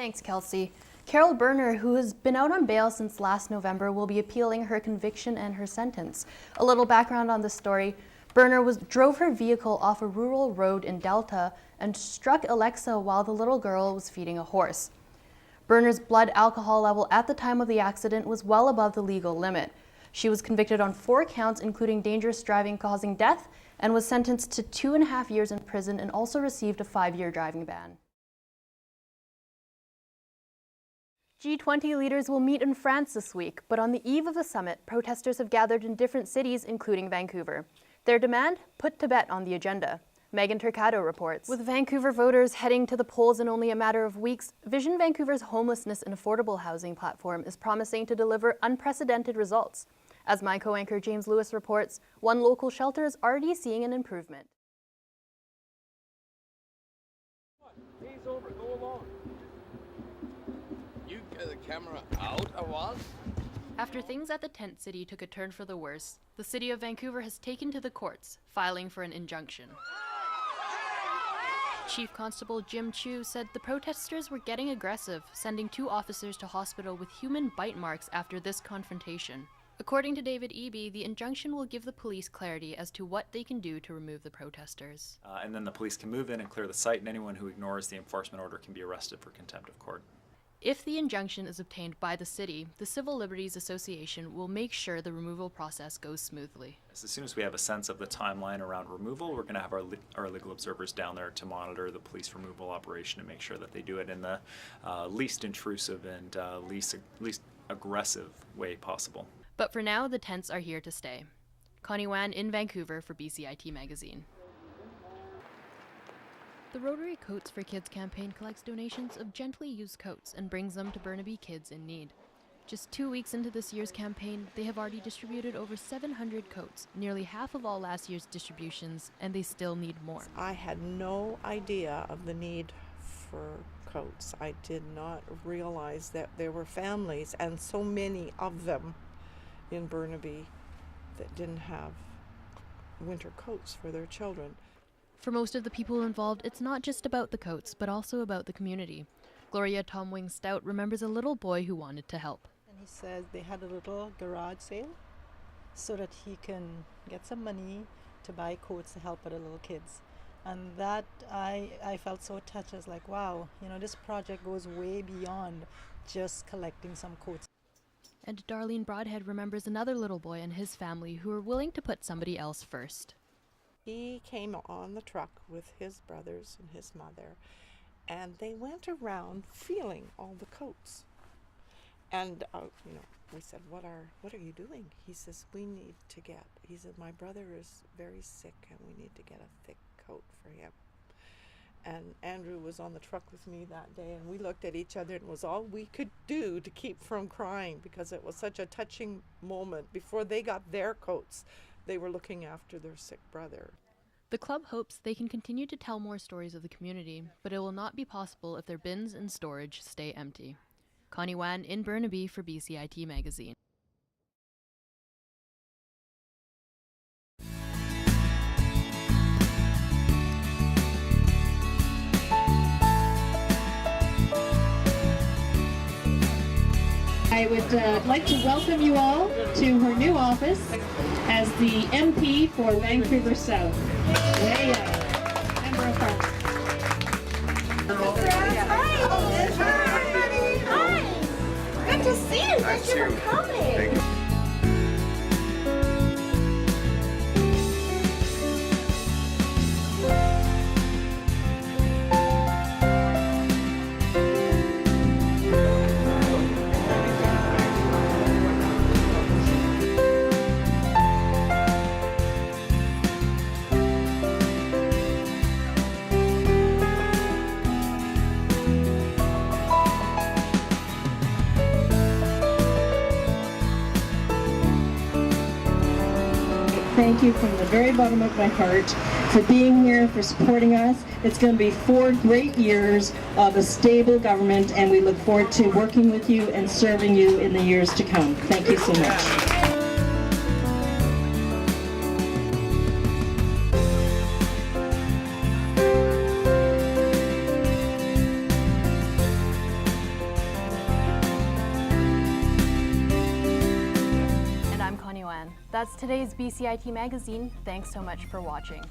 Thanks, Kelsey. Carol Berner, who has been out on bail since last November, will be appealing her conviction and her sentence. A little background on this story. Berner drove her vehicle off a rural road in Delta and struck Alexa while the little girl was feeding a horse. Berner's blood alcohol level at the time of the accident was well above the legal limit. She was convicted on 4 counts, including dangerous driving causing death, and was sentenced to 2.5 years in prison and also received a 5-year driving ban. G20 leaders will meet in France this week, but on the eve of the summit, protesters have gathered in different cities, including Vancouver. Their demand? Put Tibet on the agenda. Megan Turcado reports. With Vancouver voters heading to the polls in only a matter of weeks, Vision Vancouver's homelessness and affordable housing platform is promising to deliver unprecedented results. As my co-anchor James Lewis reports, one local shelter is already seeing an improvement. Gaze over, go along. You get the camera out or what? After things at the tent city took a turn for the worse, the city of Vancouver has taken to the courts, filing for an injunction. Chief Constable Jim Chu said the protesters were getting aggressive, sending 2 officers to hospital with human bite marks after this confrontation. According to David Eby, the injunction will give the police clarity as to what they can do to remove the protesters. And then the police can move in and clear the site, and anyone who ignores the enforcement order can be arrested for contempt of court. If the injunction is obtained by the city, the Civil Liberties Association will make sure the removal process goes smoothly. As soon as we have a sense of the timeline around removal, we're going to have our legal observers down there to monitor the police removal operation and make sure that they do it in the least intrusive and least aggressive way possible. But for now, the tents are here to stay. Connie Wan in Vancouver for BCIT Magazine. The Rotary Coats for Kids campaign collects donations of gently used coats and brings them to Burnaby kids in need. Just 2 weeks into this year's campaign, they have already distributed over 700 coats, nearly half of all last year's distributions, and they still need more. I had no idea of the need for coats. I did not realize that there were families, and so many of them in Burnaby, that didn't have winter coats for their children. For most of the people involved, it's not just about the coats, but also about the community. Gloria Tomwing Stout remembers a little boy who wanted to help. And he says they had a little garage sale so that he can get some money to buy coats to help other little kids. And that I felt so touched. I was like, wow, you know, this project goes way beyond just collecting some coats. And Darlene Broadhead remembers another little boy and his family who were willing to put somebody else first. He came on the truck with his brothers and his mother, and they went around feeling all the coats. And you know, we said, "What are you doing?" He says, he said, "My brother is very sick, and we need to get a thick coat for him." And Andrew was on the truck with me that day, and we looked at each other, and it was all we could do to keep from crying, because it was such a touching moment. Before they got their coats, they were looking after their sick brother. The club hopes they can continue to tell more stories of the community, but it will not be possible if their bins and storage stay empty. Connie Wan in Burnaby for BCIT Magazine. I would like to welcome you all to her new office as the MP for Vancouver South. Way up. Member of Parliament. Hi. Good to see you. Thank you for coming. Thank you from the very bottom of my heart for being here, for supporting us. It's going to be 4 great years of a stable government, and we look forward to working with you and serving you in the years to come. Thank you so much. I'm Connie Wan. That's today's BCIT magazine. Thanks so much for watching.